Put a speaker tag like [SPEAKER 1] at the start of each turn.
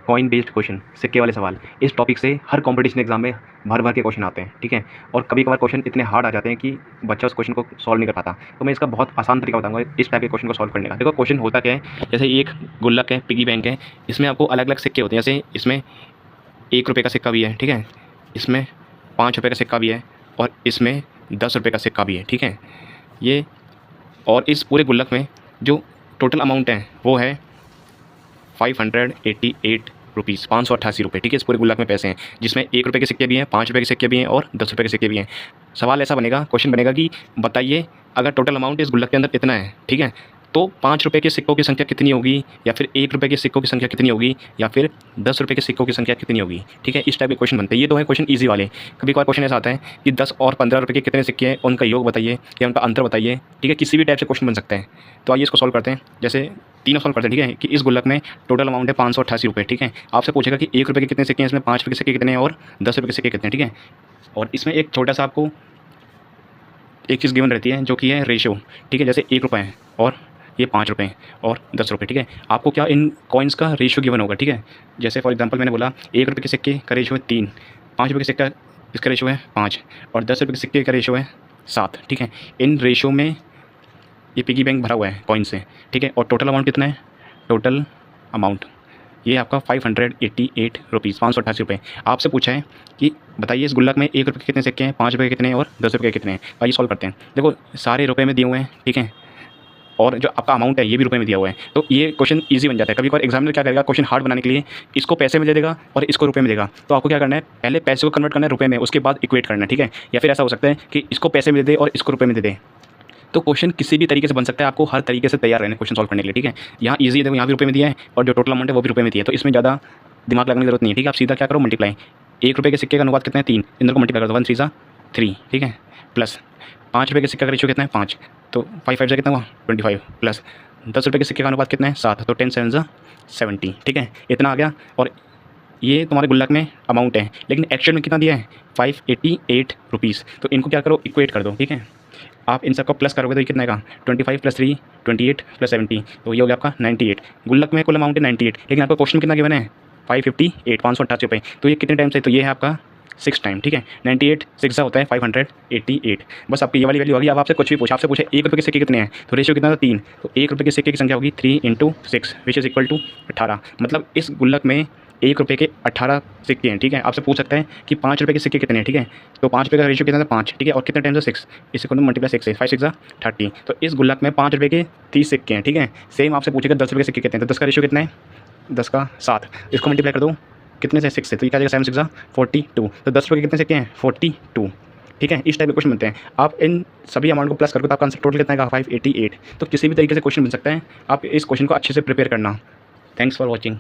[SPEAKER 1] Coin based question, सिक्के वाले सवाल। इस टॉपिक से हर कॉम्पिटिशन एग्जाम में भर भर के क्वेश्चन आते हैं, ठीक है। और कभी कभार क्वेश्चन इतने हार्ड आ जाते हैं कि बच्चा उस क्वेश्चन को सॉल्व नहीं कर पाता। तो मैं इसका बहुत आसान तरीका बताऊंगा इस टाइप के क्वेश्चन को सॉल्व करने का। देखो क्वेश्चन होता क्या है, जैसे एक गुल्लक है, पिगी बैंक है, इसमें आपको अलग अलग सिक्के होते हैं। जैसे इसमें 1 रुपये का सिक्का भी है, ठीक है, इसमें 5 रुपये का सिक्का भी है और इसमें 10 रुपये का सिक्का भी है, ठीक है। ये और इस पूरे गुल्लक में जो टोटल अमाउंट है वो है 588 रुपीज़, 588 रुपये, ठीक है। इस पूरे गुल्लक में पैसे हैं जिसमें 1 रुपये के सिक्के भी हैं, 5 रुपये के सिक्के भी हैं और 10 रुपये के सिक्के भी हैं। सवाल ऐसा बनेगा, क्वेश्चन बनेगा कि बताइए अगर टोटल अमाउंट इस गुल्लक के अंदर इतना है, ठीक है, तो 5 रुपये के सिक्कों की संख्या कितनी होगी, या फिर 1 रुपये के सिक्कों की संख्या कितनी होगी, या फिर 10 रुपये के सिक्कों की संख्या कितनी होगी, ठीक है। इस टाइप के क्वेश्चन बनते हैं। ये तो है क्वेश्चन ईजी वाले। कभी कभार क्वेश्चन ऐसा आता है कि 10 और 15 रुपये के कितने सिक्के हैं, उनका योग बताइए या उनका अंतर बताइए, ठीक है। किसी भी टाइप से क्वेश्चन बन सकता है। तो आइए इसको सॉल्व करते हैं। जैसे तीनों सॉल्व करते हैं, ठीक है, कि इस गुल्लक में टोटल अमाउंट है 588 रुपये, ठीक है। आपसे पूछेगा कि 1 रुपये के कितने सिक्के हैं, इसमें 5 रुपये के सिक्के कितने हैं और 10 रुपये के सिक्के कितने हैं, ठीक है। और इसमें एक छोटा सा आपको एक चीज़ गिवन रहती है जो कि है रेशियो, ठीक है। जैसे 1 रुपये है और ये 5 रुपये और 10 रुपये, ठीक है। आपको क्या इन कॉइन्स का रेशियो गिवन होगा, ठीक है। जैसे फॉर एग्जांपल मैंने बोला 1 रुपये के सिक्के का रेशियो है 3, 5 रुपये के सिक्का इसका रेशियो है 5 और 10 रुपये के सिक्के का रेशियो है 7, ठीक है। इन रेशियो में ये पिगी बैंक भरा हुआ है कॉइन से, ठीक है। और टोटल अमाउंट कितना है, टोटल अमाउंट ये आपका 588 रुपीज़, 588 रुपये। आपसे पूछा है कि बताइए इस गुल्लक में 1 रुपये के कितने सिक्के हैं, 5 रुपये के कितने हैं और 10 रुपये के कितने हैं। आइए सॉल्व करते हैं। देखो सारे रुपये में दिए हुए हैं, ठीक है, और जो आपका अमाउंट है ये भी रुपए में दिया हुआ है। तो ये क्वेश्चन इजी बन जाता है। कभी कभार एग्जामिनर क्या करेगा, क्वेश्चन हार्ड बनाने के लिए इसको पैसे में दे देगा और इसको रुपए में देगा। तो आपको क्या करना है, पहले पैसे को कन्वर्ट करना है रुपए में, उसके बाद इक्वेट करना है, ठीक है। या फिर ऐसा हो सकता है कि इसको पैसे में दे दे और इसको रुपए में दे दे। तो क्वेश्चन किसी भी तरीके से बन सकता है। आपको हर तरीके से तैयार रहना है क्वेश्चन सॉल्व करने के लिए, ठीक है। यहाँ ईजी है, देखो यहाँ भी रुपये में दिया है और जो टोटल अमाउंट है वो भी रुपये में दिया है। तो इसमें ज़्यादा दिमाग लगाने की जरूरत नहीं है, ठीक है। आप सीधा क्या करो, मल्टीप्लाई। 1 रुपये के सिक्के का अनुपात कितना है, 3, इन को मल्टीप्लाई कर दो, 1 3 3, ठीक है। प्लस 5 रुपये के सिक्का का रेशियो कितना है, 5, तो 5 5 कितना हुआ 25, प्लस 10 रुपये के सिक्के का अनुपात कितना है, 7, तो 10 7 70, ठीक है। इतना आ गया। और ये तुम्हारे गुल्लक में अमाउंट है, लेकिन एक्चुअल में कितना दिया है, 588 रुपीज़। तो इनको क्या करो, इक्वेट कर दो, ठीक है। आप इन सबको प्लस करोगे तो ये कितना आएगा, 25 + 3 28 + 70, तो ये हो गया आपका 98। गुल्लक में कुल अमाउंट है 98, लेकिन आपका क्वेश्चन कितना गिवन है, 558, 588 रुपये। तो ये कितने टाइम से, तो ये है आपका 6 टाइम, ठीक है। 98 6 होता है 588। बस आपकी ये वाली वैल्यू होगी। अब आपसे कुछ भी पूछा, आपसे पूछे 1 रुपये के सिक्के कितने हैं, तो रेशियो कितना था, 3, तो 1 रुपये के सिक्के की संख्या होगी 3 × 6 विच इज़ इक्वल टू 18। मतलब इस गुल्लक में 1 रुपये के 18 सिक्के हैं, ठीक है। आपसे पूछ सकता है कि 5 रुपये के सिक्के कितने हैं, ठीक है। तो 5 रुपये का रेशियो कितना था, 5, ठीक है। और कितने टाइम से 6, इसे को मल्टीप्लाई 6 से, 5 6 30। तो इस गुल्लक में 5 रुपये के 30 सिक्के हैं, ठीक है। सेम आपसे पूछेगा 10 रुपये के सिक्के कितने हैं, तो 10 का रेशियो कितना है, 10 का 7, इसको मल्टीप्लाई कर दो कितने से, 6 से, तो ये क्या जाएगा 7 6 42। तो 10 रुपये के कितने सिक्के हैं, 42, ठीक है। इस टाइप के क्वेश्चन बनते हैं। आप इन सभी अमाउंट को प्लस करोगे तो आपका आंसर टोटल कितना है, 588। तो किसी भी तरीके से क्वेश्चन बन सकता है। आप इस क्वेश्चन को अच्छे से प्रिपेयर करना। Thanks for watching.